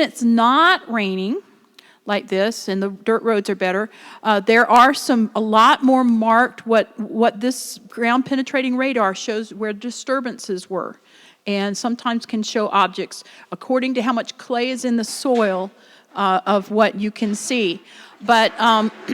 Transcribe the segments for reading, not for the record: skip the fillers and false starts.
it's not raining like this and the dirt roads are better, there are a lot more marked what this ground penetrating radar shows where disturbances were, and sometimes can show objects according to how much clay is in the soil of what you can see. But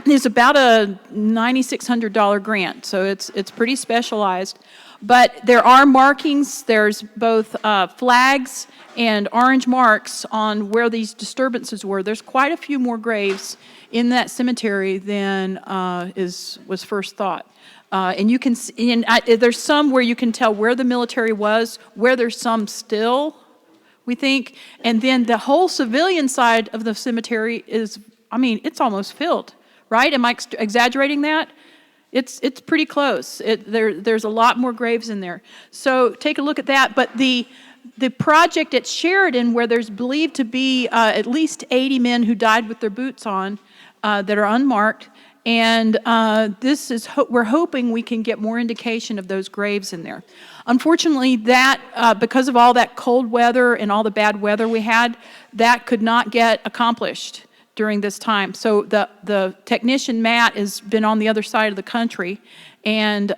it's about a $9,600 grant, so it's pretty specialized. But there are markings. There's both flags and orange marks on where these disturbances were. There's quite a few more graves in that cemetery than was first thought. And you can see, there's some where you can tell where the military was, where there's some still, we think. And then the whole civilian side of the cemetery is, it's almost filled, right? Am I exaggerating that? It's pretty close. There's a lot more graves in there. So take a look at that. But the project at Sheridan, where there's believed to be at least 80 men who died with their boots on that are unmarked, and we're hoping we can get more indication of those graves in there. Unfortunately, that because of all that cold weather and all the bad weather we had, that could not get accomplished during this time. So the technician, Matt, has been on the other side of the country, and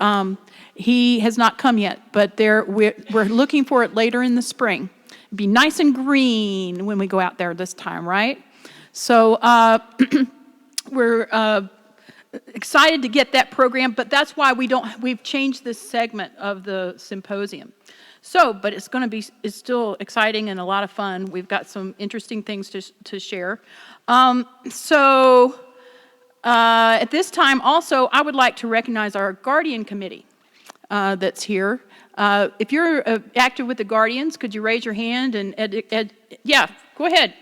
he has not come yet, but we're looking for it later in the spring. It'd be nice and green when we go out there this time, right? So we're excited to get that program, but that's why we've changed this segment of the symposium. So, but it's still exciting and a lot of fun. We've got some interesting things to share. At this time, also, I would like to recognize our Guardian Committee that's here. If you're active with the Guardians, could you raise your hand? Yeah, go ahead.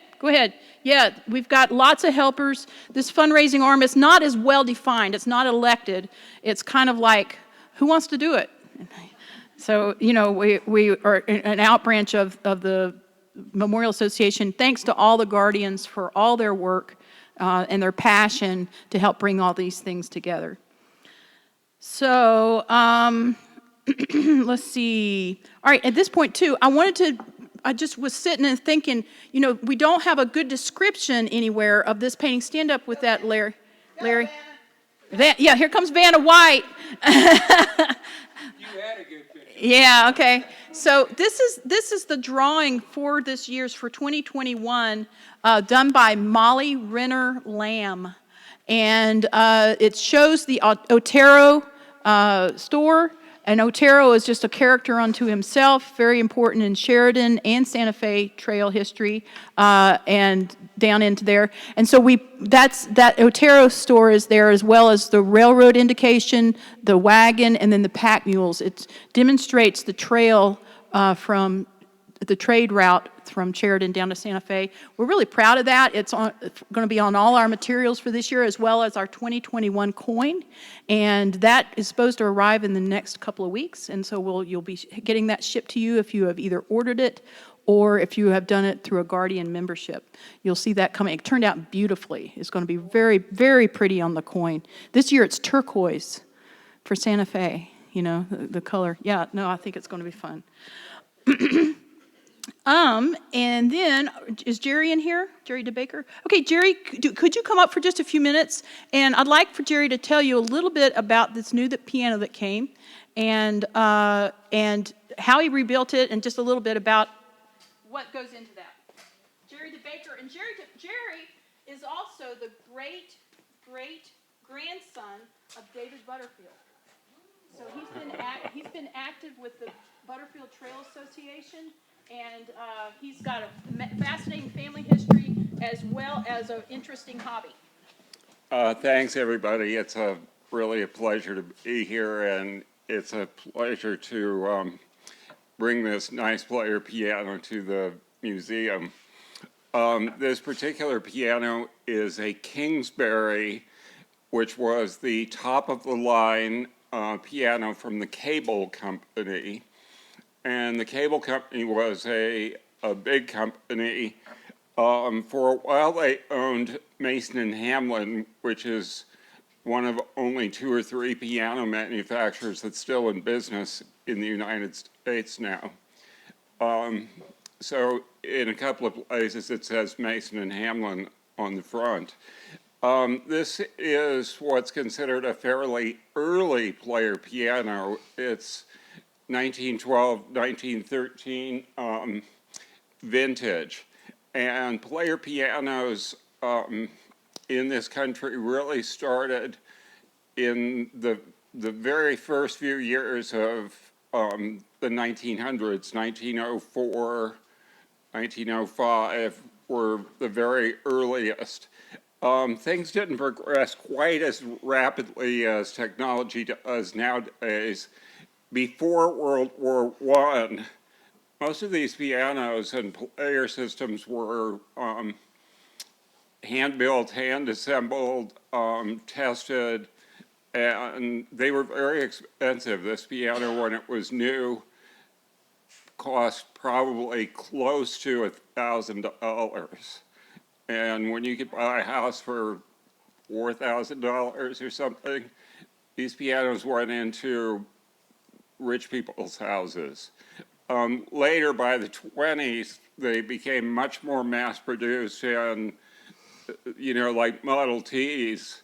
Yeah, we've got lots of helpers. This fundraising arm is not as well defined. It's not elected. It's kind of like, who wants to do it? So, we are an outbranch of the Memorial Association. Thanks to all the Guardians for all their work and their passion to help bring all these things together. So, let's see. All right, at this point, too, I just was sitting and thinking, we don't have a good description anywhere of this painting. Stand up with that, Larry. Yeah, here comes Vanna White. You had a good picture. Yeah, okay. So this is the drawing for this year's, for 2021, done by Molly Renner Lamb. And it shows the Otero store. And Otero is just a character unto himself, very important in Sheridan and Santa Fe trail history, and down into there. And so that Otero store is there, as well as the railroad indication, the wagon, and then the pack mules. It demonstrates the trail from the trade route from Sheridan down to Santa Fe. We're really proud of that. It's going to be on all our materials for this year, as well as our 2021 coin, and that is supposed to arrive in the next couple of weeks. And so you'll be getting that shipped to you if you have either ordered it or if you have done it through a Guardian membership. You'll see that coming. It turned out beautifully. It's going to be very, very pretty on the coin. This year it's turquoise for Santa Fe. The color. Yeah, no, I think it's going to be fun. And then, is Jere in here? Jere Debacker? Okay, Jere, could you come up for just a few minutes? And I'd like for Jere to tell you a little bit about this new piano that came, and how he rebuilt it, and just a little bit about what goes into that. Jere Debacker, and Jere is also the great grandson of David Butterfield. So he's been active with the Butterfield Trail Association. And he's got a fascinating family history as well as an interesting hobby. Thanks, everybody. It's really a pleasure to be here, and it's a pleasure to bring this nice player piano to the museum. This particular piano is a Kingsbury, which was the top-of-the-line piano from the cable company. And the cable company was a big company. For a while, they owned Mason & Hamlin, which is one of only 2 or 3 piano manufacturers that's still in business in the United States now. So in a couple of places it says Mason and Hamlin on the front. This is what's considered a fairly early player piano. It's 1912, 1913 vintage. And player pianos in this country really started in the very first few years of the 1900s. 1904, 1905 were the very earliest. Things didn't progress quite as rapidly as technology does nowadays. Before World War I, most of these pianos and player systems were hand-built, hand-assembled, tested, and they were very expensive. This piano, when it was new, cost probably close to $1,000. And when you could buy a house for $4,000 or something, these pianos went into rich people's houses. Later, by the 20s, they became much more mass-produced, and, like Model Ts,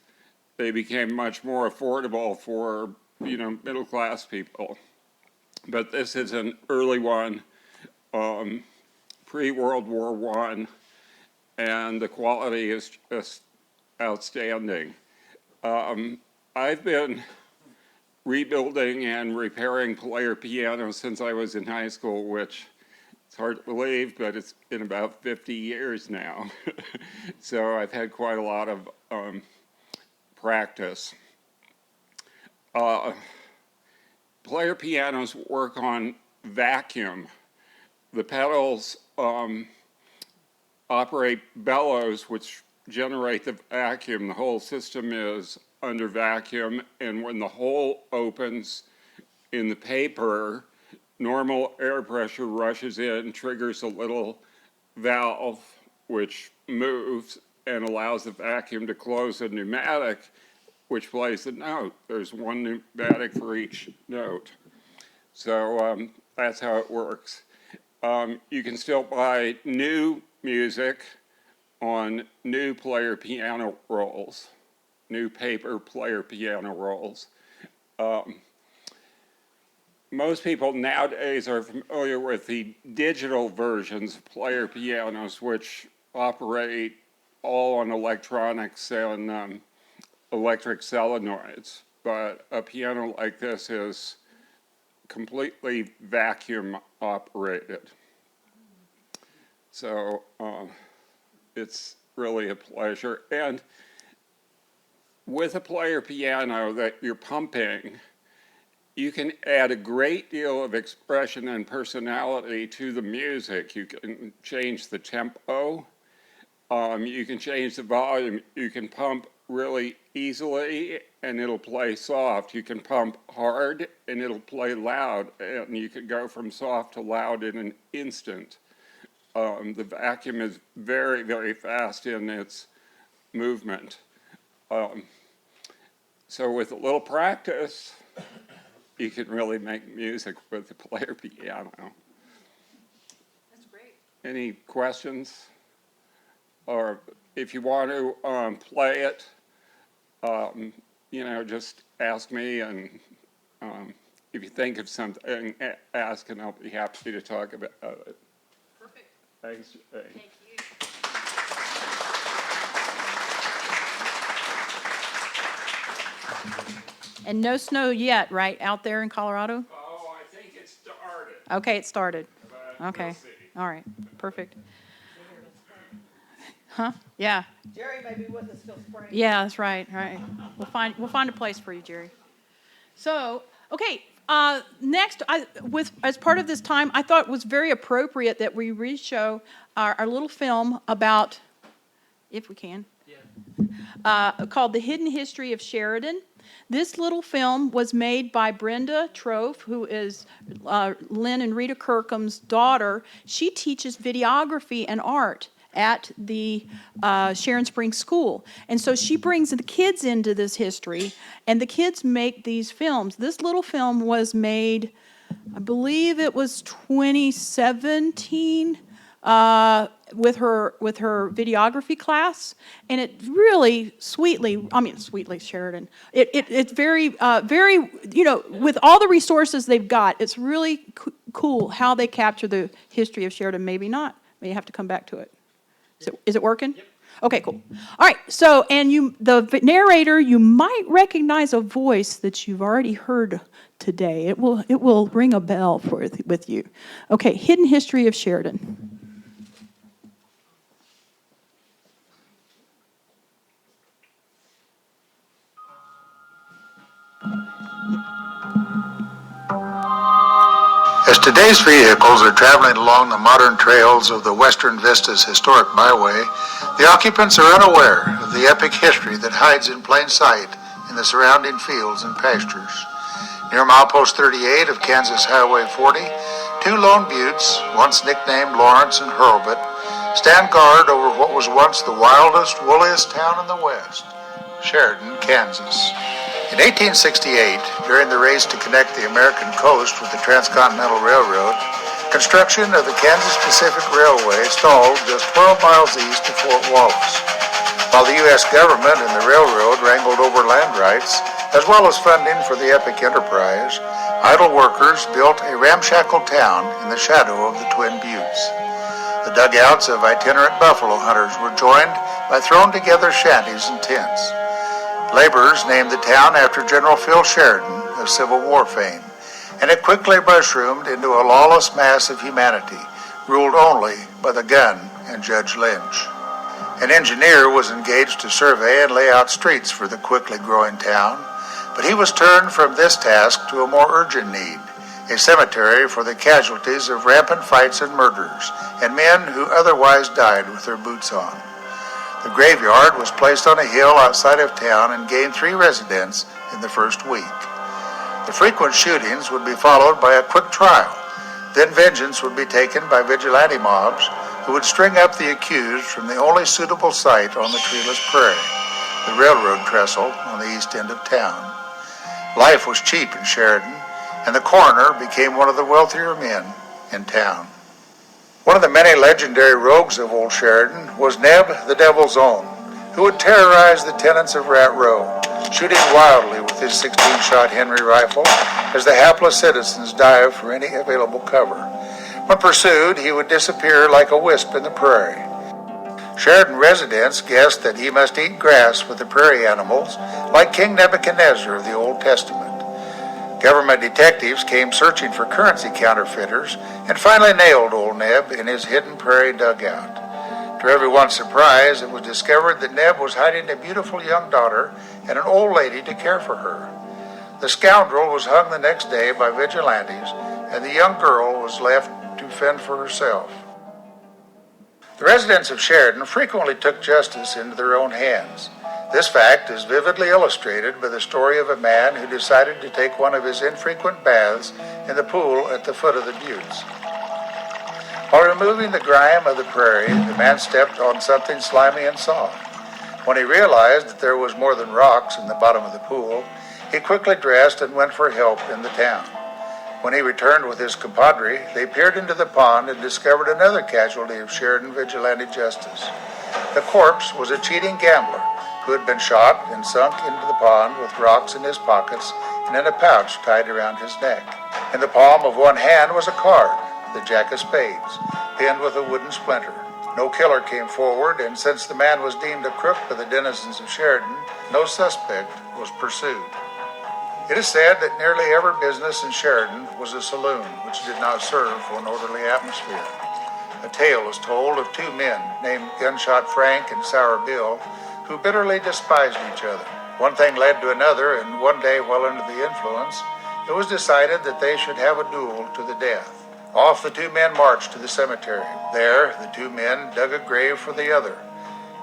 they became much more affordable for, middle-class people. But this is an early one, pre-World War I, and the quality is just outstanding. I've been rebuilding and repairing player pianos since I was in high school, which it's hard to believe, but it's been about 50 years now. So I've had quite a lot of practice. Player pianos work on vacuum. The pedals operate bellows, which generate the vacuum. The whole system is under vacuum, and when the hole opens in the paper, normal air pressure rushes in, triggers a little valve which moves and allows the vacuum to close a pneumatic, which plays the note. There's one pneumatic for each note. So that's how it works. You can still buy new music on new player piano rolls, new paper player piano rolls. Most people nowadays are familiar with the digital versions of player pianos, which operate all on electronics and electric solenoids. But a piano like this is completely vacuum operated. So it's really a pleasure. And with a player piano that you're pumping, you can add a great deal of expression and personality to the music. You can change the tempo. You can change the volume. You can pump really easily and it'll play soft. You can pump hard and it'll play loud, and you can go from soft to loud in an instant. The vacuum is very, very fast in its movement. So with a little practice, you can really make music with the player piano. That's great. Any questions? Or if you want to play it, just ask me, and if you think of something, ask, and I'll be happy to talk about it. Perfect. Thanks, Jay. Thank you. And no snow yet, right, out there in Colorado? Oh, I think it started. Okay, it started. But Okay. we'll see. All right. Perfect. Huh? Yeah. Jerry may be with us till spring. Yeah, that's right. Right. We'll find a place for you, Jerry. So, okay. Next, as part of this time, I thought it was very appropriate that we re-show our little film about, if we can, called "The Hidden History of Sheridan." This little film was made by Brenda Trofe, who is Lynn and Rita Kirkham's daughter. She teaches videography and art at the Sharon Springs School. And so she brings the kids into this history, and the kids make these films. This little film was made, I believe it was 2017, with her videography class, and it really sweetly Sheridan. It's very with all the resources they've got, it's really cool how they capture the history of Sheridan. Maybe not. May have to come back to it. Is it working? Yep. Okay, cool. All right. So, and the narrator, you might recognize a voice that you've already heard today. It will ring a bell with you. Okay, Hidden History of Sheridan. As today's vehicles are traveling along the modern trails of the Western Vista's historic byway, the occupants are unaware of the epic history that hides in plain sight in the surrounding fields and pastures. Near milepost 38 of Kansas Highway 40, two lone buttes, once nicknamed Lawrence and Hurlbut, stand guard over what was once the wildest, woolliest town in the West, Sheridan, Kansas. In 1868, during the race to connect the American coast with the Transcontinental Railroad, construction of the Kansas Pacific Railway stalled just 12 miles east of Fort Wallace. While the U.S. government and the railroad wrangled over land rights, as well as funding for the epic enterprise, idle workers built a ramshackle town in the shadow of the Twin Buttes. The dugouts of itinerant buffalo hunters were joined by thrown-together shanties and tents. Laborers named the town after General Phil Sheridan of Civil War fame, and it quickly mushroomed into a lawless mass of humanity, ruled only by the gun and Judge Lynch. An engineer was engaged to survey and lay out streets for the quickly growing town, but he was turned from this task to a more urgent need, a cemetery for the casualties of rampant fights and murders, and men who otherwise died with their boots on. The graveyard was placed on a hill outside of town and gained 3 residents in the first week. The frequent shootings would be followed by a quick trial. Then vengeance would be taken by vigilante mobs who would string up the accused from the only suitable site on the treeless prairie, the railroad trestle on the east end of town. Life was cheap in Sheridan, and the coroner became one of the wealthier men in town. One of the many legendary rogues of Old Sheridan was Neb the Devil's Own, who would terrorize the tenants of Rat Row, shooting wildly with his 16-shot Henry rifle as the hapless citizens dived for any available cover. When pursued, he would disappear like a wisp in the prairie. Sheridan residents guessed that he must eat grass with the prairie animals, like King Nebuchadnezzar of the Old Testament. Government detectives came searching for currency counterfeiters and finally nailed old Neb in his hidden prairie dugout. To everyone's surprise, it was discovered that Neb was hiding a beautiful young daughter and an old lady to care for her. The scoundrel was hung the next day by vigilantes, and the young girl was left to fend for herself. The residents of Sheridan frequently took justice into their own hands. This fact is vividly illustrated by the story of a man who decided to take one of his infrequent baths in the pool at the foot of the buttes. While removing the grime of the prairie, the man stepped on something slimy and soft. When he realized that there was more than rocks in the bottom of the pool, he quickly dressed and went for help in the town. When he returned with his compadre, they peered into the pond and discovered another casualty of Sheridan vigilante justice. The corpse was a cheating gambler who had been shot and sunk into the pond with rocks in his pockets and in a pouch tied around his neck. In the palm of one hand was a card, the Jack of Spades, pinned with a wooden splinter. No killer came forward, and since the man was deemed a crook by the denizens of Sheridan, no suspect was pursued. It is said that nearly every business in Sheridan was a saloon, which did not serve for an orderly atmosphere. A tale is told of 2 men named Gunshot Frank and Sour Bill who bitterly despised each other. One thing led to another, and one day while under the influence, it was decided that they should have a duel to the death. Off the 2 men marched to the cemetery. There, the 2 men dug a grave for the other.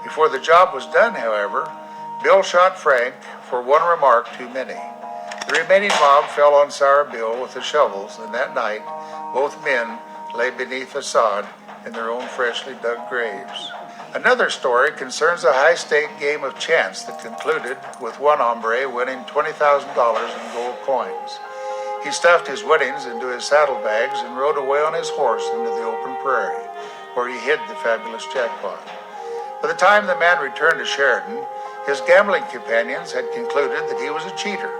Before the job was done, however, Bill shot Frank for one remark too many. The remaining mob fell on Sour Bill with the shovels, and that night, both men lay beneath the sod in their own freshly dug graves. Another story concerns a high-stake game of chance that concluded with one hombre winning $20,000 in gold coins. He stuffed his winnings into his saddlebags and rode away on his horse into the open prairie. where he hid the fabulous jackpot. By the time the man returned to Sheridan, his gambling companions had concluded that he was a cheater.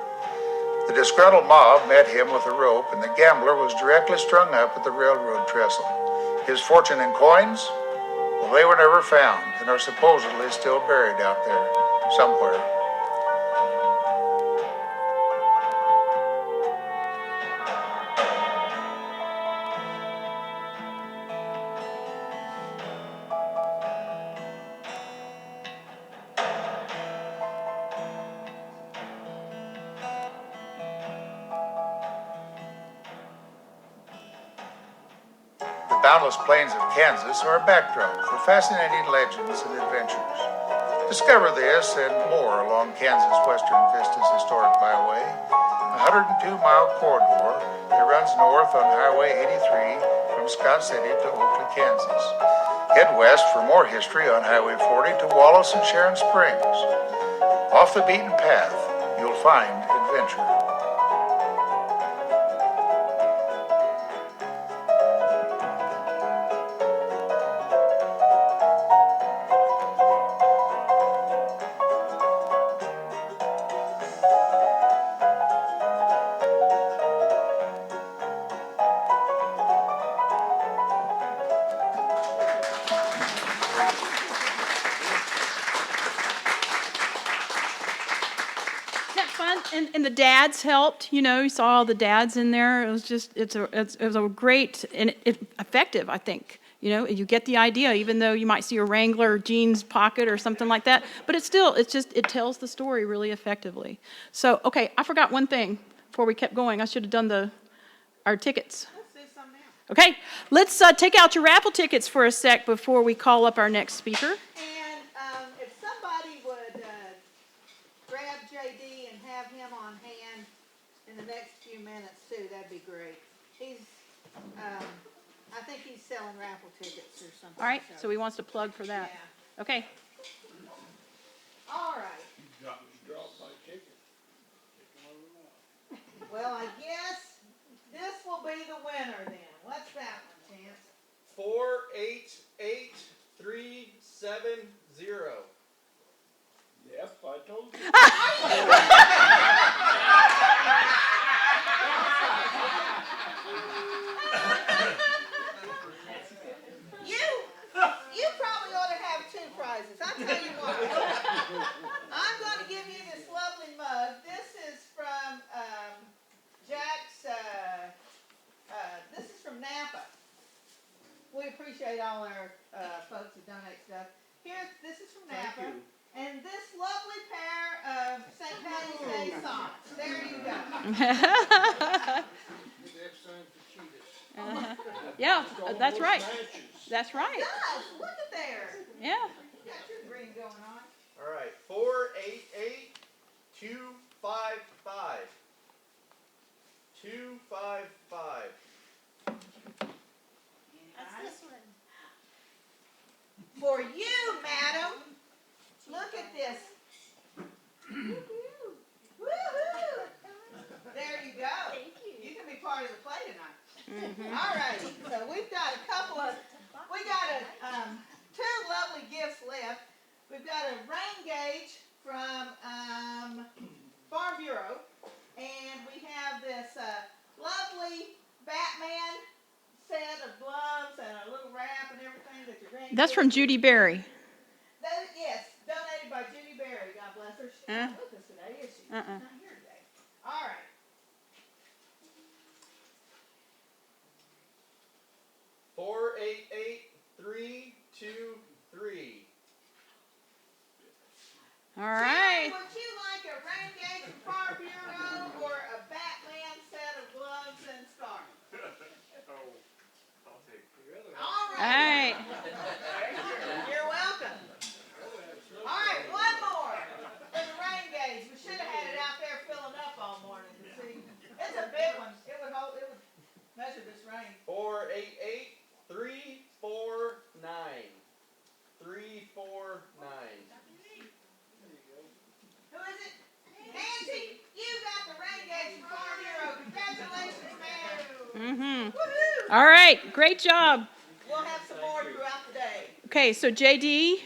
The disgruntled mob met him with a rope, and the gambler was directly strung up at the railroad trestle. His fortune and coins? Well, they were never found and are supposedly still buried out there somewhere. The boundless plains of Kansas are a backdrop for fascinating legends and adventures. Discover this and more along Kansas Western Vistas Historic Byway, a 102-mile corridor that runs north on Highway 83 from Scott City to Oakley, Kansas. Head west for more history on Highway 40 to Wallace and Sharon Springs. Off the beaten path, you'll find adventure. Isn't that fun? And the dads helped. You know, you saw all the dads in there. It was just it was a great and effective, I think. You know, you get the idea, even though you might see a Wrangler jeans pocket or something like that. But it tells the story really effectively. So, okay, I forgot one thing before we kept going. I should have done our tickets. Let's do some now. Okay, let's take out your raffle tickets for a sec before we call up our next speaker. And if somebody would grab JD and have him on hand in the next few minutes too, that'd be great. He's, I think he's selling raffle tickets or something. All right, so he wants to plug for that. Yeah. Okay. All right. Well, I guess this will be the winner then. What's that one, Chance? 488-370. Yep, I told you. You probably ought to have two prizes. I'll tell you what. I'm going to give you this lovely mug. This is from Jack's, this is from Napa. We appreciate all our folks that donate stuff. This is from Napa. And this lovely pair of St. Patty's Day socks. There you go. Yeah, that's right. That's right. It does. Look at there. Yeah. You got your green going on. All right, 488-255. 255. That's this one. For you, madam. Look at this. Woo-hoo. There you go. Thank you. You can be part of the play tonight. Mm-hmm. All righty. So we've got two lovely gifts left. We've got a rain gauge from Farm Bureau, and we have this lovely Batman set of gloves and a little wrap and everything that your grandkids. That's from Judy Berry. Yes, donated by Judy Berry. God bless her. She's not with us today, is she? She's not here today. All right. Four 488-323. All right. Would you like a rain gauge from Farm Bureau or a Batman set of gloves and scarf? I'll take it. All All right. right. You're welcome. All right, one more for the rain gauge. We should have had it out there filling up all morning to see. It's a big one. It would measure this rain. 488-349. 349. Who is it? Nancy, you got the rain gauge from Farm Bureau. Congratulations, man. Mm-hmm. Woohoo! All right. Great job. We'll have some more throughout Okay, so JD,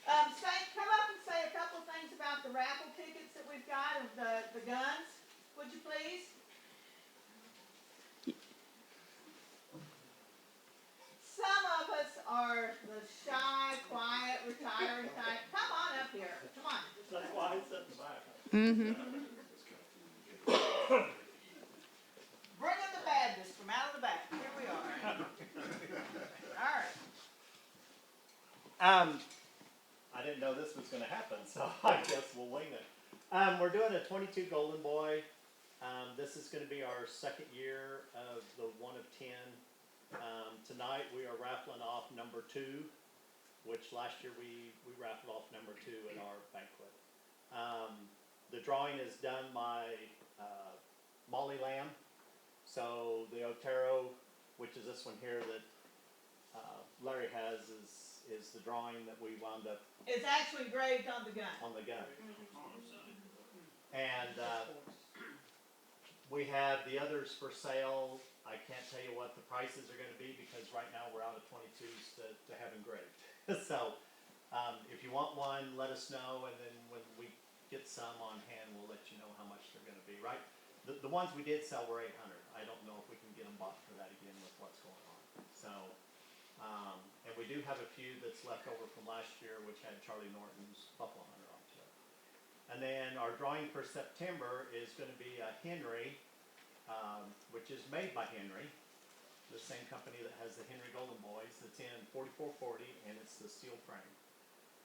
Come up and say a couple things about the raffle tickets that we've got of the guns, would you please? Some of us are the shy, quiet, retiring type. Come on up here. Come on. That's why I said in the back. Bring in the badness from out of the back. Here we are. All right. I didn't know this was going to happen, so I guess we'll wing it. We're doing a 22 Golden Boy. This is going to be our second year of the 1 of 10. Tonight we are raffling off number 2, which last year we raffled off number 2 at our banquet. The drawing is done by Molly Lamb. So the Otero, which is this one here that Larry has, is the drawing that we wound up It's actually engraved on the gun. on the gun. And we have the others for sale. I can't tell you what the prices are going to be because right now we're out of 22s to have engraved. So if you want one, let us know, and then when we get some on hand, we'll let you know how much they're going to be. Right? The ones we did sell were $800. I don't know if we can get them bought for that again with what's going on. So, and we do have a few that's left over from last year, which had Charlie Norton's Buffalo Hunter onto it. And then our drawing for September is going to be a Henry, which is made by Henry, the same company that has the Henry Golden Boys. It's in 4440, and it's the steel frame.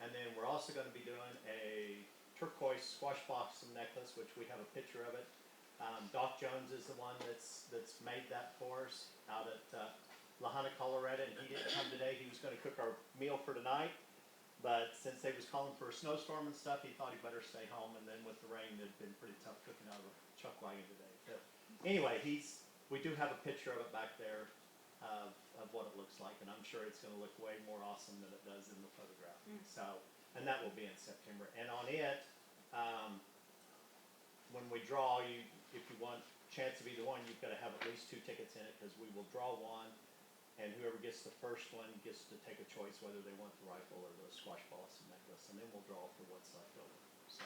And then we're also going to be doing a turquoise squash blossom necklace, which we have a picture of it. Doc Jones is the one that's made that for us out at Lahana, Colorado, and he didn't come today. He was going to cook our meal for tonight, but since they was calling for a snowstorm and stuff, he thought he better stay home. And then with the rain, it'd been pretty tough cooking out of a chuck wagon today. But anyway, we do have a picture of it back there of what it looks like, and I'm sure it's going to look way more awesome than it does in the photograph. So, and that will be in September. And on it, when we draw, if you want a chance of either one, you've got to have at least 2 tickets in it because we will draw one, and whoever gets the first one gets to take a choice whether they want the rifle or the squash blossom necklace, and then we'll draw for what's left over. So,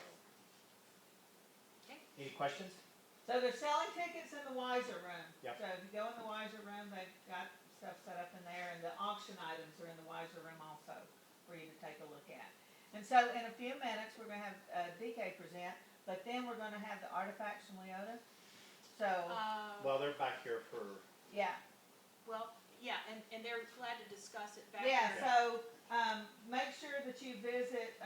Okay. any questions? So they're selling tickets in the Weiser room. Yep. So if you go in the Weiser room, they've got stuff set up in there, and the auction items are in the Weiser room also for you to take a look at. And so in a few minutes, we're going to have DK present, but then we're going to have the artifacts from Leota. So, Well, they're back here for. yeah. well, yeah, and they're glad to discuss it back Yeah, there. so make sure that you visit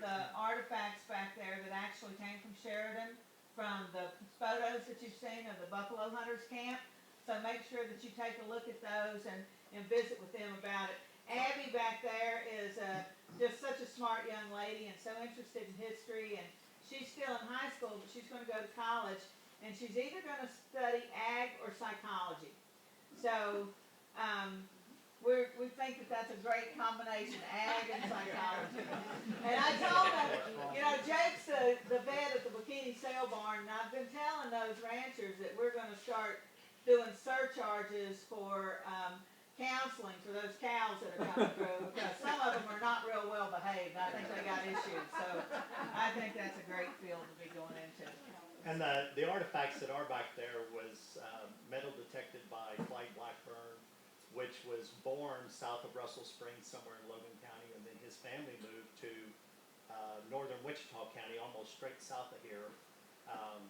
the artifacts back there that actually came from Sheridan, from the photos that you've seen of the Buffalo Hunters Camp. So make sure that you take a look at those and visit with them about it. Abby back there is just such a smart young lady and so interested in history, and she's still in high school, but she's going to go to college, and she's either going to study ag or psychology. So we think that that's a great combination, ag and psychology. And I told them, Jake's the vet at the Bikini Sale Barn, and I've been telling those ranchers that we're going to start doing surcharges for counseling for those cows that are coming through, because some of them are not real well behaved. I think they got issues, so I think that's a great field to be going into. And the artifacts that are back there was metal detected by Clyde Blackburn, which was born south of Russell Springs, somewhere in Logan County, and then his family moved to northern Wichita County, almost straight south of here,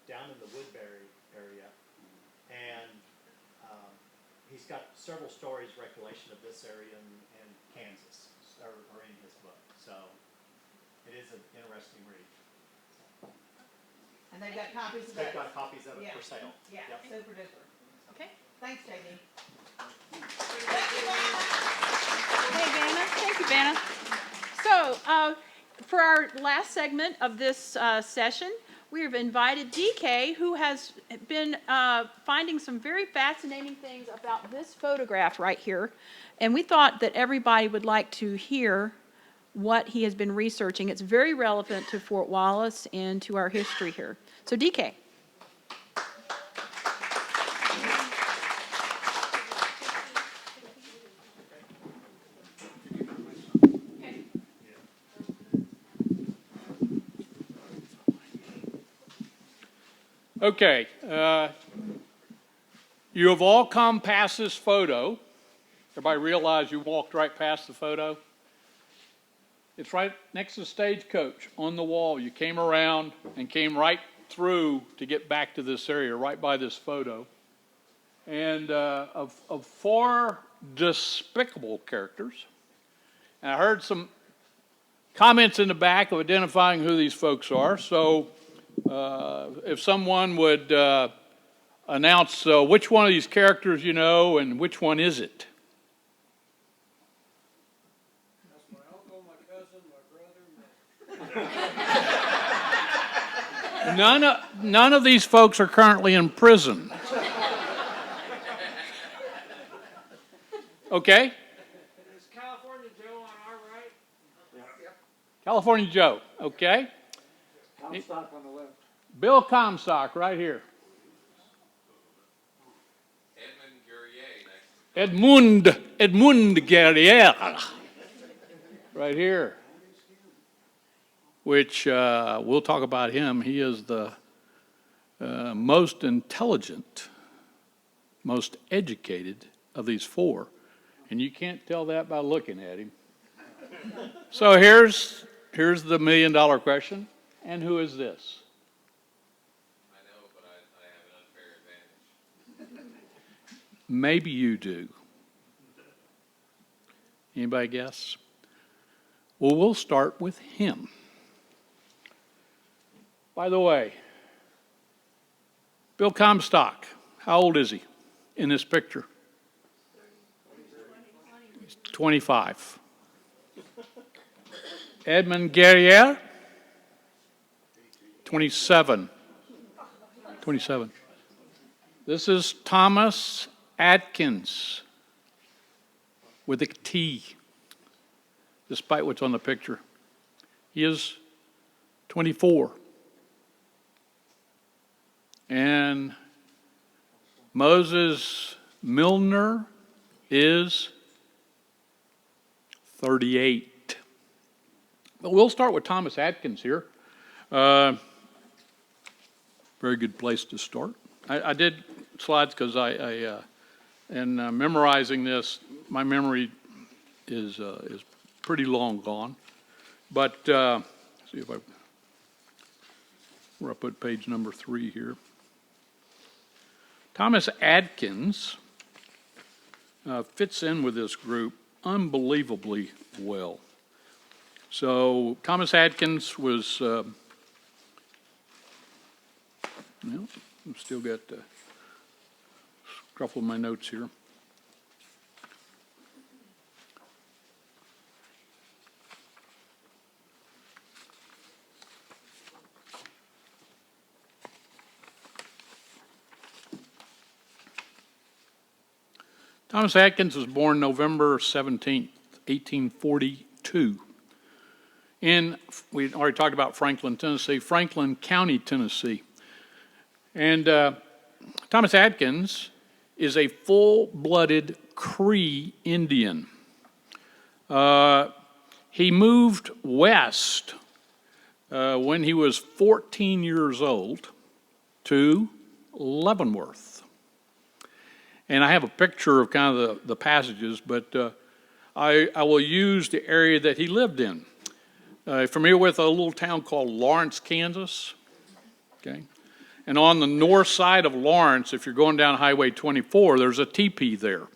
down in the Woodbury area. And he's got several stories, recollection of this area in Kansas, are in his book. So it is an interesting read. And they've got copies of They've those. got copies of it Yeah. for sale. Yeah, Yep. super duper. Okay. Thanks, JD. Hey, Vanna. Thank you, Vanna. So, for our last segment of this session, we have invited DK, who has been finding some very fascinating things about this photograph right here. And we thought that everybody would like to hear what he has been researching. It's very relevant to Fort Wallace and to our history here. So, DK. Okay. You have all come past this photo. Everybody realize you walked right past the photo? It's right next to the stagecoach on the wall. You came around and came right through to get back to this area, right by this photo. And of 4 despicable characters. And I heard some comments in the back of identifying who these folks are. So if someone would announce which one of these characters you know and which one is it? That's my uncle, my cousin, my brother, None of these folks are currently in prison. Okay? Is California Joe on our right? California Joe. Okay? Comstock on the left. Bill Comstock right here. Edmund Guerriere. Right here. Which we'll talk about him. He is the most intelligent, most educated of these 4. And you can't tell that by looking at him. So here's the $1 million question. And who is this? I know, but I have an unfair advantage. Maybe you do. Anybody guess? Well, we'll start with him. By the way, Bill Comstock, how old is he in this picture? He's 25. Edmund Guerriere, 27. 27. This is Thomas Atkins with a T, despite what's on the picture. He is 24. And Moses Milner is 38. But we'll start with Thomas Atkins here. Very good place to start. I did slides because in memorizing this, my memory is pretty long gone. But see if where I put page number 3 here. Thomas Atkins fits in with this group unbelievably well. So Thomas Atkins was, I've still got a couple of my notes here. Thomas Atkins was born November 17th, 1842. We already talked about Franklin, Tennessee, Franklin County, Tennessee. And Thomas Atkins is a full-blooded Cree Indian. He moved west when he was 14 years old to Leavenworth. And I have a picture of kind of the passages, but I will use the area that he lived in. Familiar with a little town called Lawrence, Kansas? Okay. And on the north side of Lawrence, if you're going down Highway 24, there's a teepee there.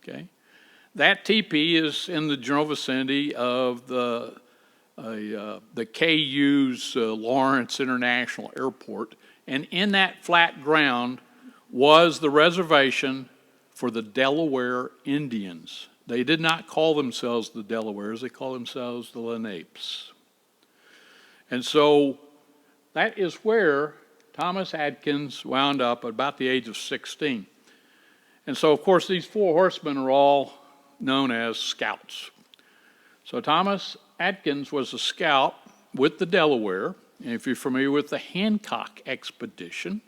Okay. That teepee is in the general vicinity of the KU's Lawrence International Airport. And in that flat ground was the reservation for the Delaware Indians. They did not call themselves the Delawares, they called themselves the Lenapes. And so that is where Thomas Atkins wound up at about the age of 16. And so, of course, these 4 horsemen are all known as scouts. So Thomas Atkins was a scout with the Delaware. And if you're familiar with the Hancock expedition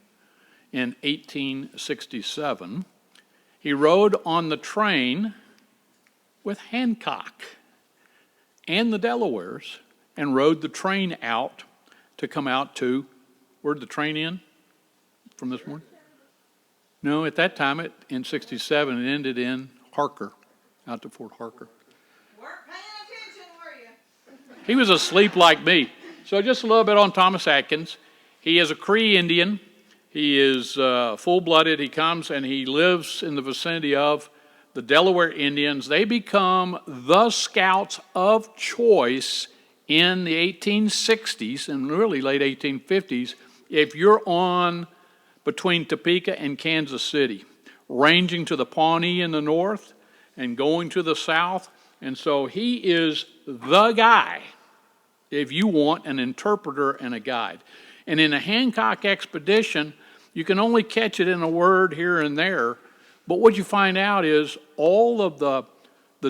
in 1867, he rode on the train with Hancock and the Delawares and rode the train out to come out to, where'd the train end? from this morning? No, at that time, in 67, it ended in Harker, out to Fort Harker. Weren't paying attention, were you? He was asleep like me. So just a little bit on Thomas Atkins. He is a Cree Indian. He is full-blooded. He comes and he lives in the vicinity of the Delaware Indians. They become the scouts of choice in the 1860s and really late 1850s if you're on between Topeka and Kansas City, ranging to the Pawnee in the north and going to the south. And so he is the guy if you want an interpreter and a guide. And in a Hancock expedition, you can only catch it in a word here and there, but what you find out is all of the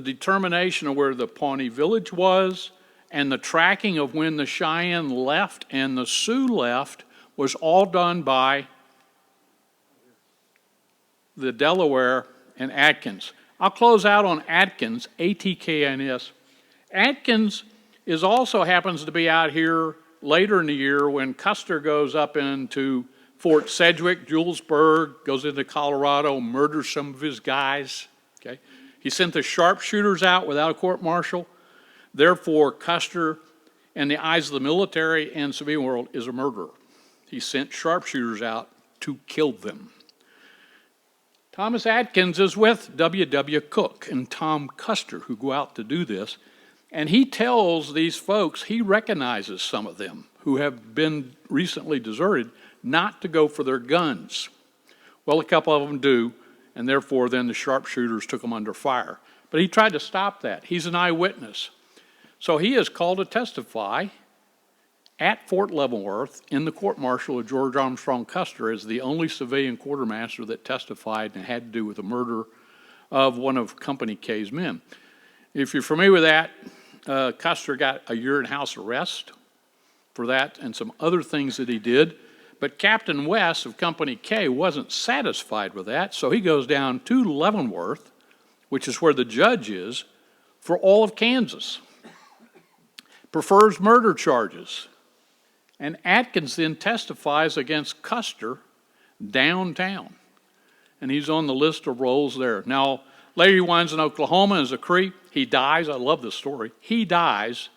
determination of where the Pawnee village was and the tracking of when the Cheyenne left and the Sioux left was all done by the Delaware and Atkins. I'll close out on Atkins, A-T-K-N-S. Atkins also happens to be out here later in the year when Custer goes up into Fort Sedgwick, Julesburg, goes into Colorado, murders some of his guys. Okay, he sent the sharpshooters out without a court-martial. Therefore, Custer, in the eyes of the military and civilian world, is a murderer. He sent sharpshooters out to kill them. Thomas Atkins is with W.W. Cook and Tom Custer, who go out to do this. And he tells these folks, he recognizes some of them who have been recently deserted, not to go for their guns. Well, a couple of them do, and therefore then the sharpshooters took them under fire. But he tried to stop that. He's an eyewitness. So he is called to testify at Fort Leavenworth in the court-martial of George Armstrong Custer as the only civilian quartermaster that testified and had to do with the murder of one of Company K's men. If you're familiar with that, Custer got a year in house arrest for that and some other things that he did. But Captain West of Company K wasn't satisfied with that, so he goes down to Leavenworth, which is where the judge is, for all of Kansas. Prefers murder charges. And Atkins then testifies against Custer downtown. And he's on the list of rolls there. Now, later he winds in Oklahoma as a Cree. He dies. I love this story. He dies,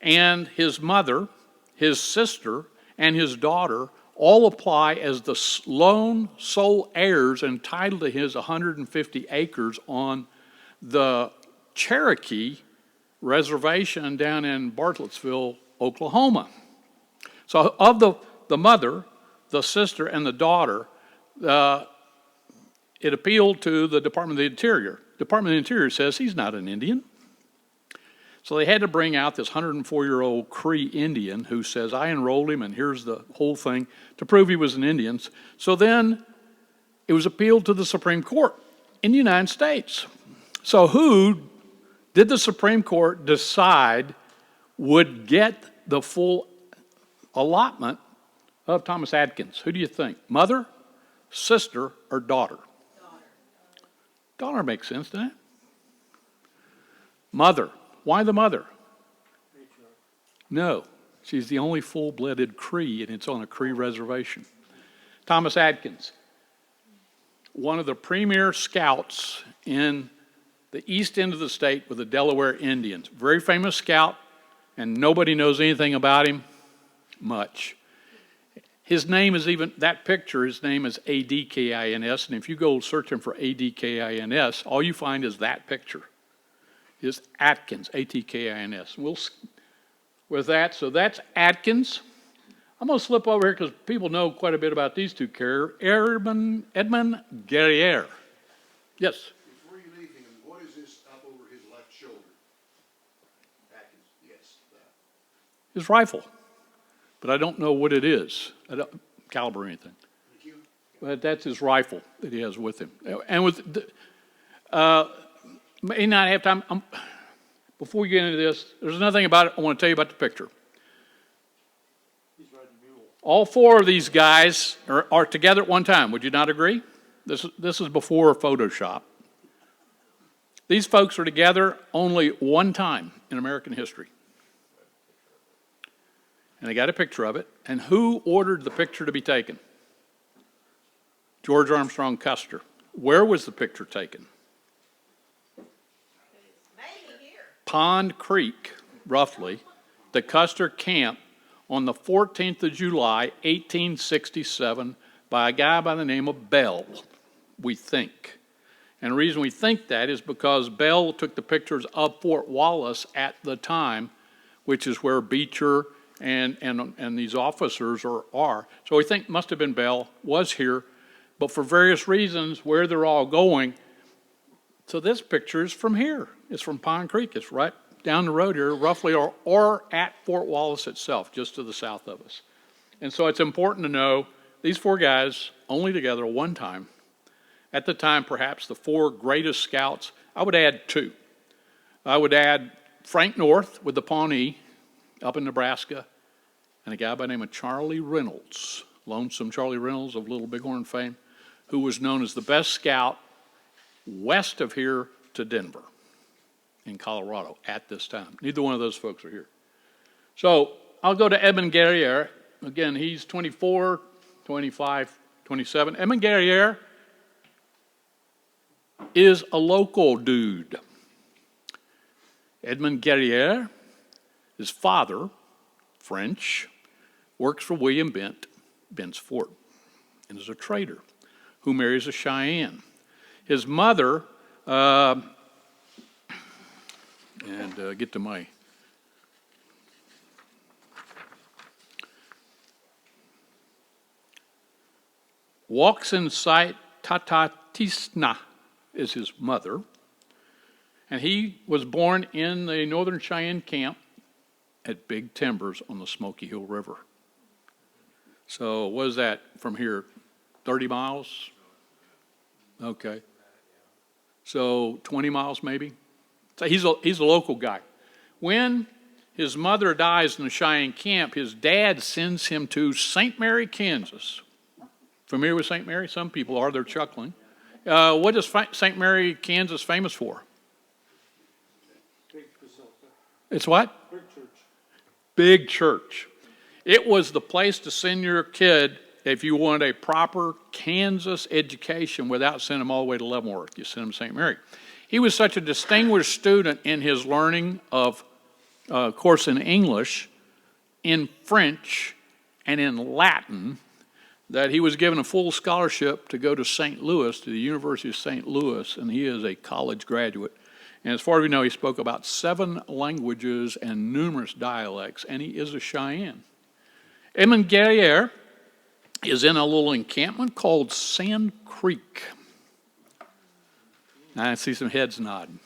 and his mother, his sister, and his daughter all apply as the lone sole heirs entitled to his 150 acres on the Cherokee reservation down in Bartlettsville, Oklahoma. So of the mother, the sister, and the daughter, it appealed to the Department of the Interior. Department of the Interior says he's not an Indian. So they had to bring out this 104-year-old Cree Indian who says, I enrolled him, and here's the whole thing, to prove he was an Indian. So then it was appealed to the Supreme Court in the United States. So who did the Supreme Court decide would get the full allotment of Thomas Atkins? Who do you think? Mother, sister, or daughter? Daughter makes sense, doesn't it? Mother. Why the mother? No, she's the only full-blooded Cree, and it's on a Cree reservation. Thomas Atkins, one of the premier scouts in the east end of the state with the Delaware Indians. Very famous scout, and nobody knows anything about him much. His name is even, that picture, his name is A-D-K-I-N-S, and if you go searching for A-D-K-I-N-S, all you find is that picture. Is Atkins, A-T-K-I-N-S. We'll, with that, so that's Atkins. I'm going to slip over here because people know quite a bit about these two characters. Edmund Guerriere. Yes? Before you leave him, what is this up over his left shoulder? Atkins, yes. His rifle. But I don't know what it is. I don't caliber or anything. Thank you. But that's his rifle that he has with him. And with may not have time. Before we get into this, there's another thing about it I want to tell you about the picture. All four of these guys are together at one time. Would you not agree? This is before Photoshop. These folks are together only one time in American history. And they got a picture of it. And who ordered the picture to be taken? George Armstrong Custer. Where was the picture taken? Maybe here. Pond Creek, roughly, the Custer camp on the 14th of July, 1867, by a guy by the name of Bell, we think. And the reason we think that is because Bell took the pictures of Fort Wallace at the time, which is where Beecher and these officers are. So we think must have been Bell, was here, but for various reasons, where they're all going. So this picture is from here. It's from Pond Creek. It's right down the road here, roughly, or at Fort Wallace itself, just to the south of us. And so it's important to know these four guys only together one time. At the time, perhaps the four greatest scouts. I would add two. I would add Frank North with the Pawnee up in Nebraska, and a guy by the name of Charlie Reynolds, Lonesome Charlie Reynolds of Little Bighorn fame, who was known as the best scout west of here to Denver in Colorado at this time. Neither one of those folks are here. So I'll go to Edmund Guerriere. Again, he's 24, 25, 27. Edmund Guerriere is a local dude. Edmund Guerriere, his father, French, works for William Bent's Fort, and is a trader who marries a Cheyenne. His mother, get to my walks in sight, Tatatisna is his mother, and he was born in the Northern Cheyenne camp at Big Timbers on the Smoky Hill River. So what is that from here, 30 miles? Okay. So 20 miles maybe? So he's a local guy. When his mother dies in the Cheyenne camp, his dad sends him to St. Mary, Kansas. Familiar with St. Mary? Some people are. They're chuckling. What is St. Mary, Kansas famous for? Big basilica. It's what? Big church. Big church. It was the place to send your kid if you wanted a proper Kansas education without sending them all the way to Leavenworth. You send them to St. Mary. He was such a distinguished student in his learning of course in English, in French, and in Latin, that he was given a full scholarship to go to St. Louis, to the University of St. Louis, and he is a college graduate. And as far as we know, he spoke about 7 languages and numerous dialects, and he is a Cheyenne. Edmund Guerriere is in a little encampment called Sand Creek. I see some heads nodding.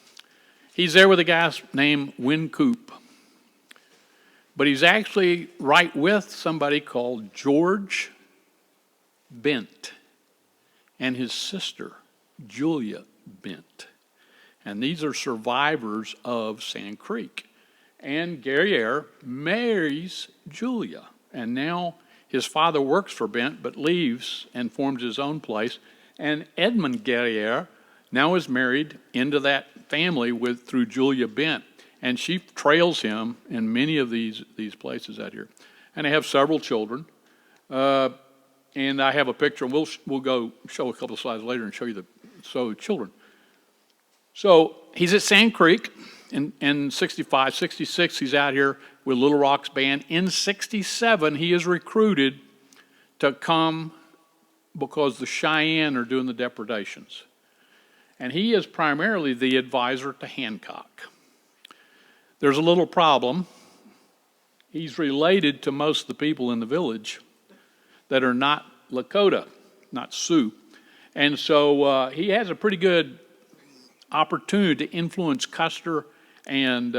He's there with a guy named Wincoop. But he's actually right with somebody called George Bent and his sister, Julia Bent. And these are survivors of Sand Creek. And Guerriere marries Julia. And now his father works for Bent, but leaves and forms his own place. And Edmund Guerriere now is married into that family through Julia Bent. And she trails him in many of these places out here. And they have several children. And I have a picture, and we'll go show a couple of slides later and show you the children. So he's at Sand Creek in 65, 66, he's out here with Little Rock's band. In 67, he is recruited to come because the Cheyenne are doing the depredations. And he is primarily the advisor to Hancock. There's a little problem. He's related to most of the people in the village that are not Lakota, not Sioux. And so he has a pretty good opportunity to influence Custer and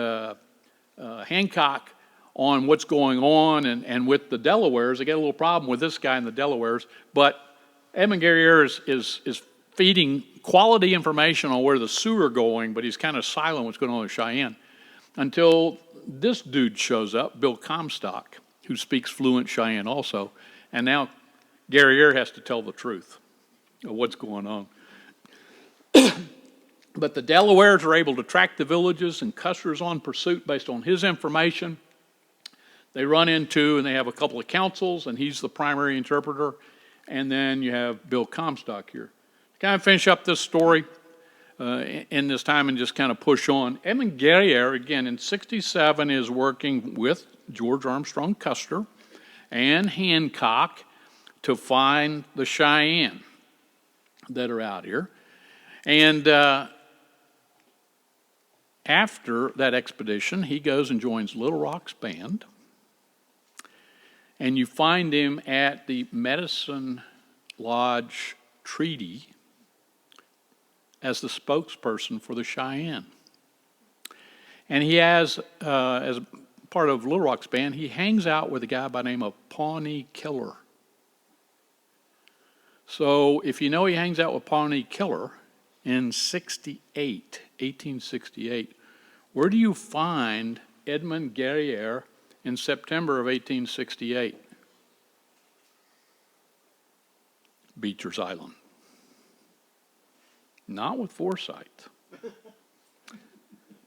Hancock on what's going on. And with the Delawares, they get a little problem with this guy and the Delawares. But Edmund Guerriere is feeding quality information on where the Sioux are going, but he's kind of silent what's going on with Cheyenne. Until this dude shows up, Bill Comstock, who speaks fluent Cheyenne also. And now Guerriere has to tell the truth of what's going on. But the Delawares are able to track the villages, and Custer's on pursuit based on his information. They run into, and they have a couple of councils, and he's the primary interpreter. and then you have Bill Comstock here. Kind of finish up this story in this time and just kind of push on. Edmund Guerriere, again, in 67 is working with George Armstrong Custer and Hancock to find the Cheyenne that are out here. And after that expedition, he goes and joins Little Rock's band. And you find him at the Medicine Lodge Treaty as the spokesperson for the Cheyenne. And he has, as part of Little Rock's band, he hangs out with a guy by the name of Pawnee Killer. So if you know he hangs out with Pawnee Killer in 1868, where do you find Edmund Guerriere in September of 1868? Beecher's Island. Not with Forsyth,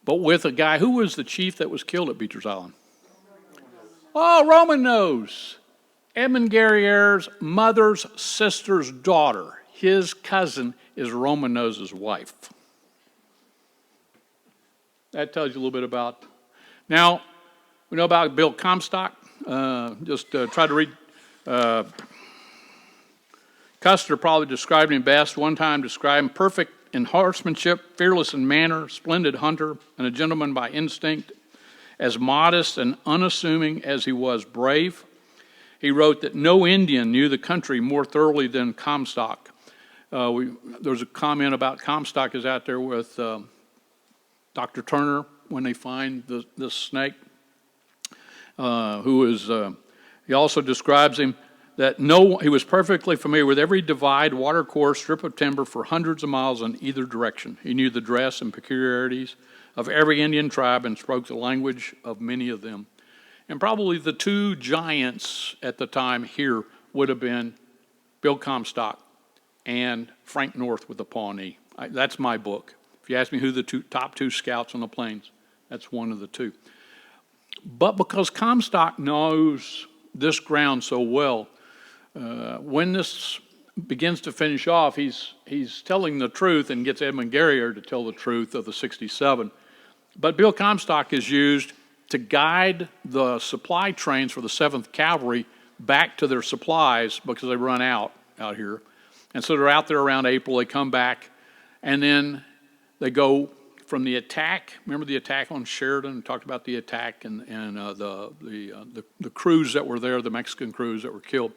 but with a guy. Who was the chief that was killed at Beecher's Island? Oh, Roman Nose. Edmund Guerriere's mother's sister's daughter. His cousin is Roman Nose's wife. That tells you a little bit about. Now, we know about Bill Comstock. Try to read. Custer probably described him best. One time described him perfect in horsemanship, fearless in manner, splendid hunter, and a gentleman by instinct, as modest and unassuming as he was brave. He wrote that no Indian knew the country more thoroughly than Comstock. There's a comment about Comstock is out there with Dr. Turner when they find this snake, he also describes him that he was perfectly familiar with every divide, water course, strip of timber for hundreds of miles in either direction. He knew the dress and peculiarities of every Indian tribe and spoke the language of many of them. And probably the two giants at the time here would have been Bill Comstock and Frank North with the Pawnee. That's my book. If you ask me who the top two scouts on the plains, that's one of the two. But because Comstock knows this ground so well, when this begins to finish off, he's telling the truth and gets Edmund Guerriere to tell the truth of the 67. But Bill Comstock is used to guide the supply trains for the 7th Cavalry back to their supplies because they run out here. And so they're out there around April. They come back, and then they go from the attack. Remember the attack on Sheridan? We talked about the attack and the crews that were there, the Mexican crews that were killed.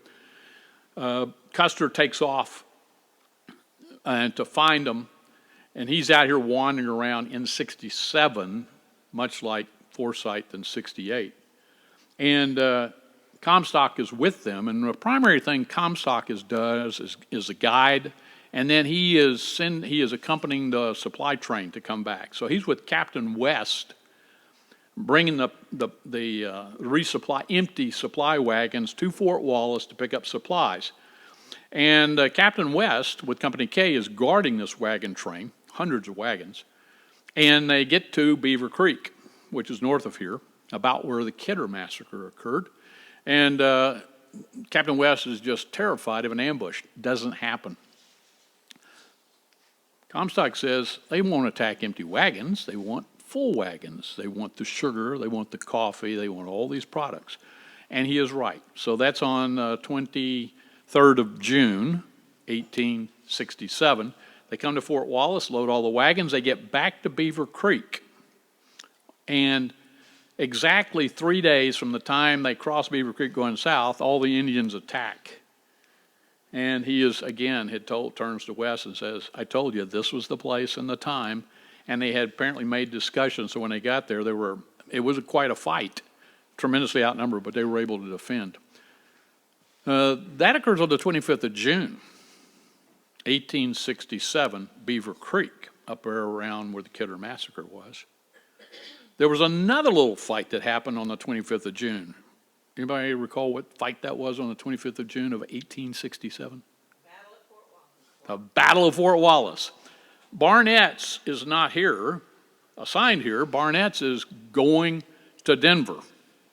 Custer takes off to find them, and he's out here wandering around in 67, much like Forsyth in 68. And Comstock is with them, and the primary thing Comstock does is a guide, and then he is accompanying the supply train to come back. So he's with Captain West, bringing the resupply empty supply wagons to Fort Wallace to pick up supplies. And Captain West with Company K is guarding this wagon train, hundreds of wagons, and they get to Beaver Creek, which is north of here, about where the Kidder massacre occurred. And Captain West is just terrified of an ambush. Doesn't happen. Comstock says they won't attack empty wagons. They want full wagons. They want the sugar. They want the coffee. They want all these products. And he is right. So that's on 23rd of June, 1867. They come to Fort Wallace, load all the wagons. They get back to Beaver Creek. And exactly 3 days from the time they cross Beaver Creek going south, all the Indians attack. And he turns to West and says, I told you this was the place and the time. And they had apparently made discussions, so when they got there, it was quite a fight, tremendously outnumbered, but they were able to defend. That occurs on the 25th of June, 1867, Beaver Creek, up there around where the Kidder Massacre was. There was another little fight that happened on the 25th of June. Anybody recall what fight that was on the 25th of June of 1867? Battle at Fort Wallace. The Battle of Fort Wallace. Barnett's is not here, assigned here. Barnett's is going to Denver.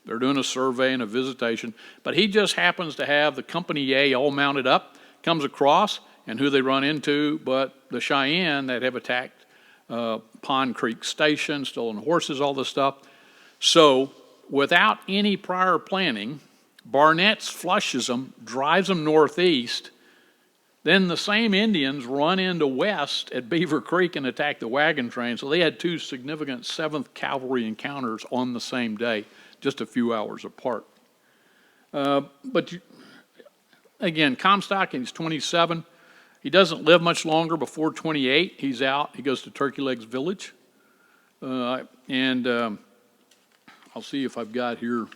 They're doing a survey and a visitation, but he just happens to have the Company A all mounted up, comes across, and who they run into but the Cheyenne that have attacked Pond Creek Station, stolen horses, all this stuff. So without any prior planning, Barnett's flushes them, drives them northeast. Then the same Indians run into west at Beaver Creek and attack the wagon train. So they had two significant 7th Cavalry encounters on the same day, just a few hours apart. Again, Comstock, he's 27. He doesn't live much longer before 28. He's out. He goes to Turkey Legs Village. I'll see if I've got here.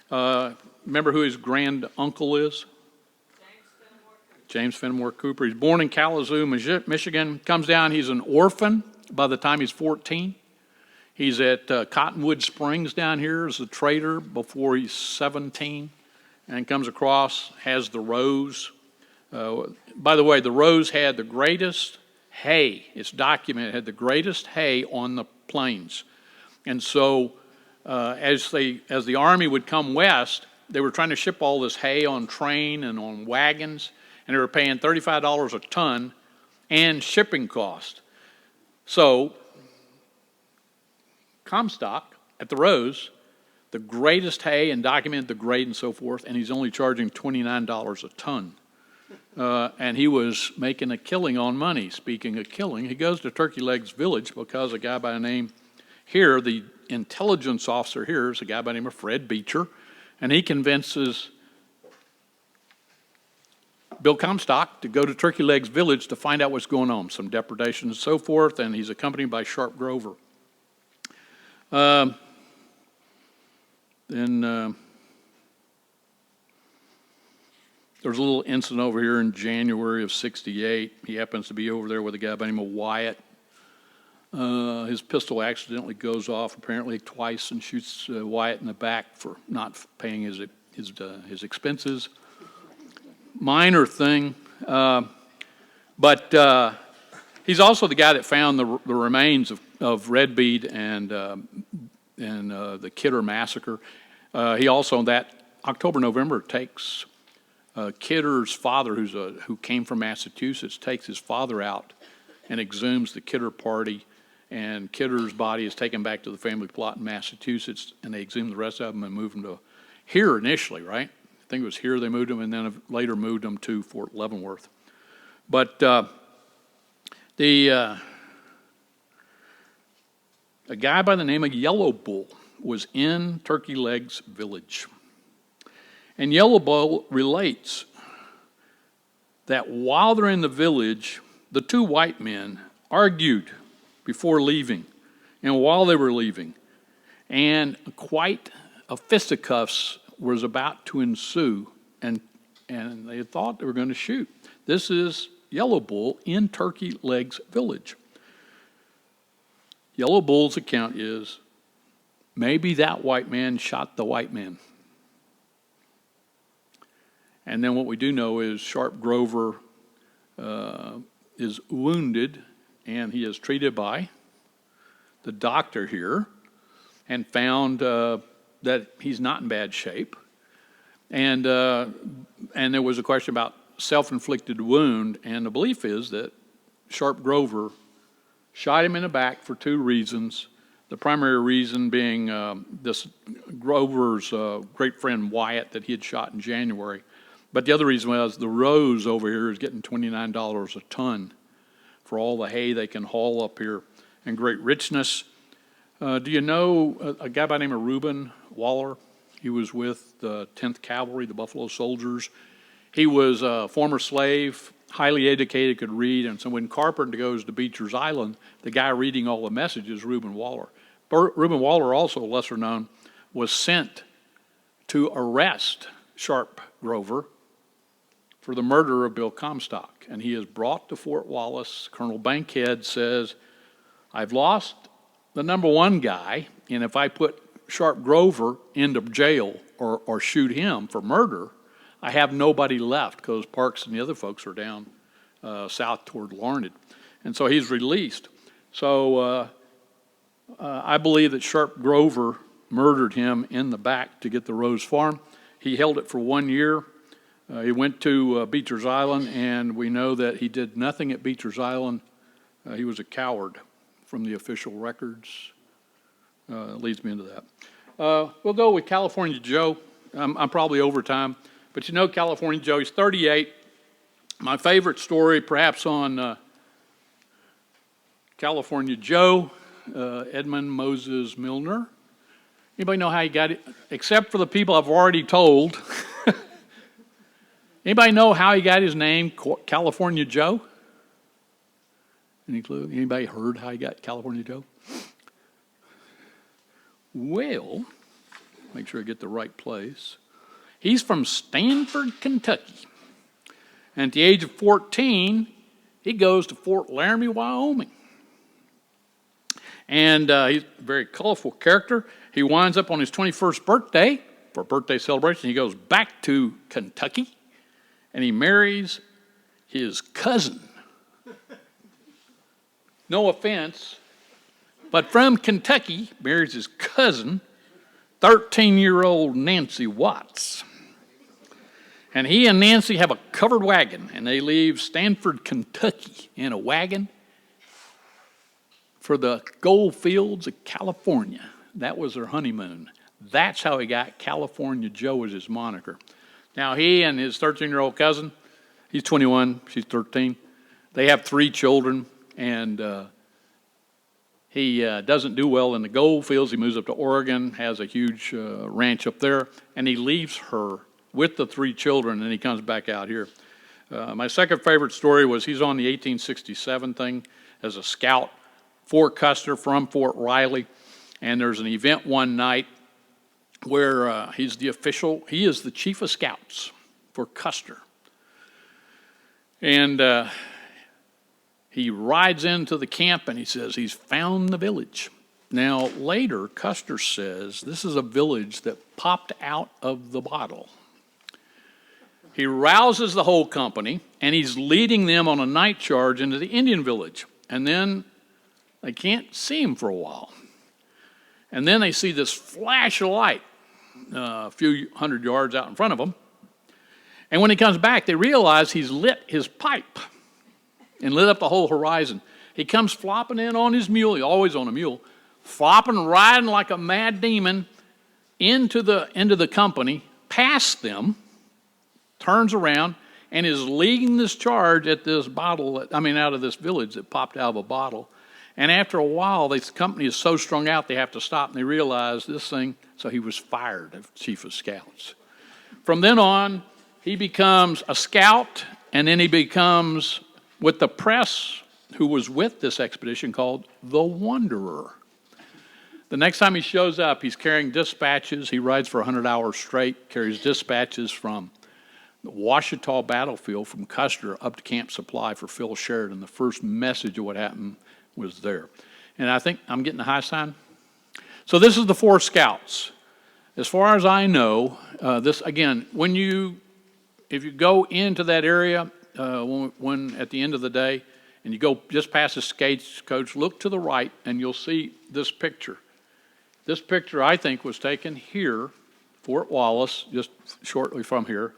Remember who his grand uncle is? James Fenimore Cooper. He's born in Kalamazoo, Michigan. Comes down, he's an orphan by the time he's 14. He's at Cottonwood Springs down here as a trader before he's 17. And comes across, has the Rose. By the way, the Rose had the greatest hay. It's documented, had the greatest hay on the plains. And so as the Army would come west, they were trying to ship all this hay on train and on wagons, and they were paying $35 a ton and shipping cost. So Comstock at the Rose, the greatest hay, and documented the grade and so forth, and he's only charging $29 a ton. And he was making a killing on money. Speaking of killing, he goes to Turkey Legs Village because a guy by the name here, the intelligence officer here, is a guy by the name of Fred Beecher, and he convinces Bill Comstock to go to Turkey Legs Village to find out what's going on, some depredation and so forth, and he's accompanied by Sharp Grover. Then there's a little incident over here in January of '68. He happens to be over there with a guy by the name of Wyatt. His pistol accidentally goes off apparently twice and shoots Wyatt in the back for not paying his expenses. Minor thing, but he's also the guy that found the remains of Redbead and the Kidder massacre. He also, that October-November, takes Kidder's father, who came from Massachusetts, takes his father out and exhumes the Kidder party, and Kidder's body is taken back to the family plot in Massachusetts, and they exhume the rest of them and move them to here initially, right? I think it was here they moved them, and then later moved them to Fort Leavenworth. But a guy by the name of Yellow Bull was in Turkey Legs Village. And Yellow Bull relates that while they're in the village, the two white men argued before leaving and while they were leaving. And quite a fisticuffs was about to ensue, and they thought they were going to shoot. This is Yellow Bull in Turkey Legs Village. Yellow Bull's account is, maybe that white man shot the white man. And then what we do know is Sharp Grover is wounded, and he is treated by the doctor here and found that he's not in bad shape. And there was a question about self-inflicted wound, and the belief is that Sharp Grover shot him in the back for two reasons. The primary reason being this Grover's great friend Wyatt that he had shot in January. But the other reason was the Rose over here is getting $29 a ton for all the hay they can haul up here and great richness. Do you know a guy by the name of Reuben Waller? He was with the 10th Cavalry, the Buffalo Soldiers. He was a former slave, highly educated, could read, and so when Carpenter goes to Beecher's Island, the guy reading all the messages, Reuben Waller. Reuben Waller, also lesser known, was sent to arrest Sharp Grover for the murder of Bill Comstock, and he is brought to Fort Wallace. Colonel Bankhead says, I've lost the number one guy, and if I put Sharp Grover into jail or shoot him for murder, I have nobody left because Parks and the other folks are down south toward Larned. And so he's released. So I believe that Sharp Grover murdered him in the back to get the Rose Farm. He held it for 1 year. He went to Beecher's Island, and we know that he did nothing at Beecher's Island. He was a coward from the official records. Leads me into that. We'll go with California Joe. I'm probably over time, but you know California Joe, he's 38. My favorite story perhaps on California Joe, Edmund Moses Milner. Anybody know how he got it? Except for the people I've already told. Anybody know how he got his name, California Joe? Any clue? Anybody heard how he got California Joe? Well, make sure I get the right place. He's from Stanford, Kentucky. And at the age of 14, he goes to Fort Laramie, Wyoming. And he's a very colorful character. He winds up on his 21st birthday for a birthday celebration. He goes back to Kentucky, and he marries his cousin. No offense, but from Kentucky, marries his cousin, 13-year-old Nancy Watts. And he and Nancy have a covered wagon, and they leave Stanford, Kentucky in a wagon for the gold fields of California. That was their honeymoon. That's how he got California Joe as his moniker. Now, he and his 13-year-old cousin, he's 21, she's 13, they have 3 children, and he doesn't do well in the gold fields. He moves up to Oregon, has a huge ranch up there, and he leaves her with the 3 children, and he comes back out here. My second favorite story was he's on the 1867 thing as a scout for Custer from Fort Riley, and there's an event one night where he is the chief of scouts for Custer. And he rides into the camp and he says he's found the village. Now, later, Custer says this is a village that popped out of the bottle. He rouses the whole company, and he's leading them on a night charge into the Indian village. And then they can't see him for a while. And then they see this flash of light a few hundred yards out in front of them. And when he comes back, they realize he's lit his pipe and lit up the whole horizon. He comes flopping in on his mule, he's always on a mule, flopping, riding like a mad demon into the company, past them, turns around, and is leading this charge at this bottle, out of this village that popped out of a bottle. And after a while, this company is so strung out, they have to stop, and they realize this thing, so he was fired as chief of scouts. From then on, he becomes a scout, and then he becomes, with the press who was with this expedition, called the Wanderer. The next time he shows up, he's carrying dispatches. He rides for 100 hours straight, carries dispatches from the Washita battlefield from Custer up to Camp Supply for Phil Sheridan. The first message of what happened was there. And I think I'm getting the high sign. So this is the 4 scouts. As far as I know, this again, if you go into that area when at the end of the day, and you go just past the stagecoach, look to the right, and you'll see this picture. This picture, I think, was taken here, Fort Wallace, just shortly from here,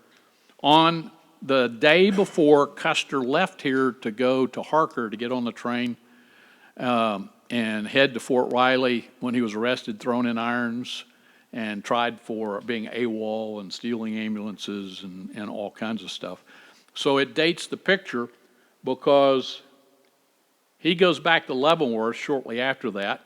on the day before Custer left here to go to Harker to get on the train and head to Fort Riley when he was arrested, thrown in irons, and tried for being AWOL and stealing ambulances and all kinds of stuff. So it dates the picture because he goes back to Leavenworth shortly after that.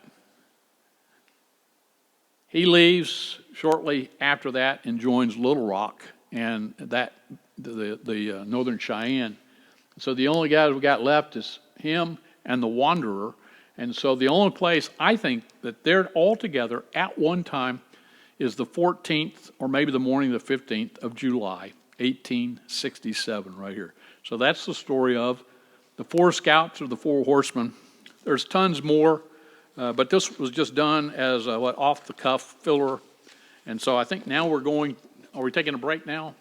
He leaves shortly after that and joins Little Rock and the Northern Cheyenne. So the only guys we got left is him and the Wanderer. And so the only place I think that they're all together at one time is the 14th or maybe the morning of the 15th of July, 1867 right here. So that's the story of the 4 scouts or the 4 horsemen. There's tons more, but this was just done as a off-the-cuff filler. And so I think now are we taking a break now?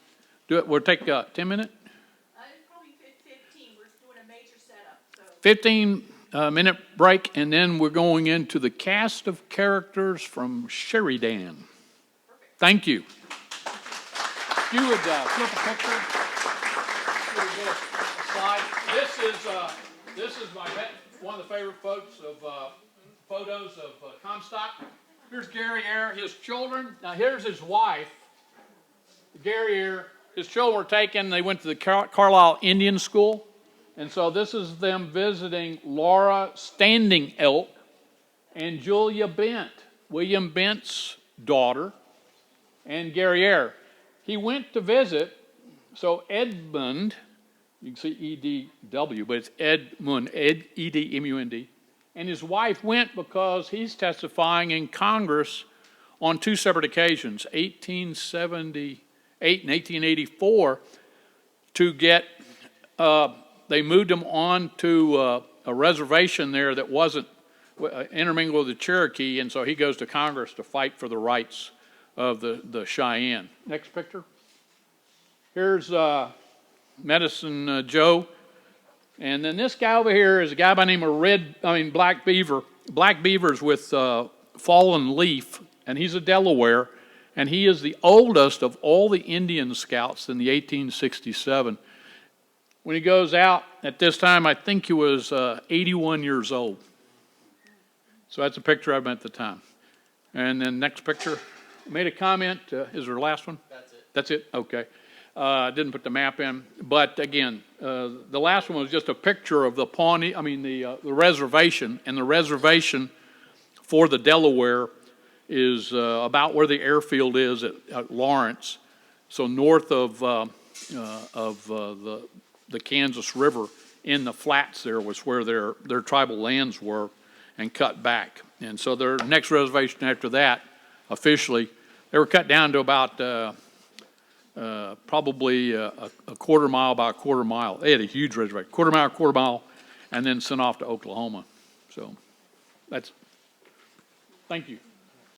We'll take a 10-minute? It's probably 15. We're doing a major setup. So. 15, minute break, and then we're going into the cast of characters from Sheridan. Thank you. If you would flip a picture. Slide. This is one of the favorite photos of Comstock. Here's Gary Air, his children. Now here's his wife, Gary Air. His children were taken. They went to the Carlisle Indian School, and so this is them visiting Laura Standing Elk and Julia Bent, William Bent's daughter, and Gary Air. He went to visit. So Edmund. You can see E-D-W, but it's Edmund, E-D-M-U-N-D. And his wife went because he's testifying in Congress on two separate occasions, 1878 and 1884, to get, they moved him on to a reservation there that wasn't intermingled with the Cherokee, and so he goes to Congress to fight for the rights of the Cheyenne. Next picture. Here's Medicine Joe. And then this guy over here is a guy by the name of Black Beaver. Black Beaver's with Fallen Leaf, and he's a Delaware, and he is the oldest of all the Indian scouts in the 1867. When he goes out at this time, I think he was 81 years old. So that's a picture of him at the time. And then next picture, I made a comment. Is there a last one? That's it. That's it? Okay. Didn't put the map in, but again, the last one was just a picture of the Pawnee. The reservation, and the reservation for the Delaware is about where the airfield is at Lawrence, so north of the Kansas River. In the flats there was where their tribal lands were, and cut back. And so their next reservation after that, officially, they were cut down to about. Probably a quarter mile by a quarter mile. They had a huge reservation, quarter mile, and then sent off to Oklahoma. So thank you.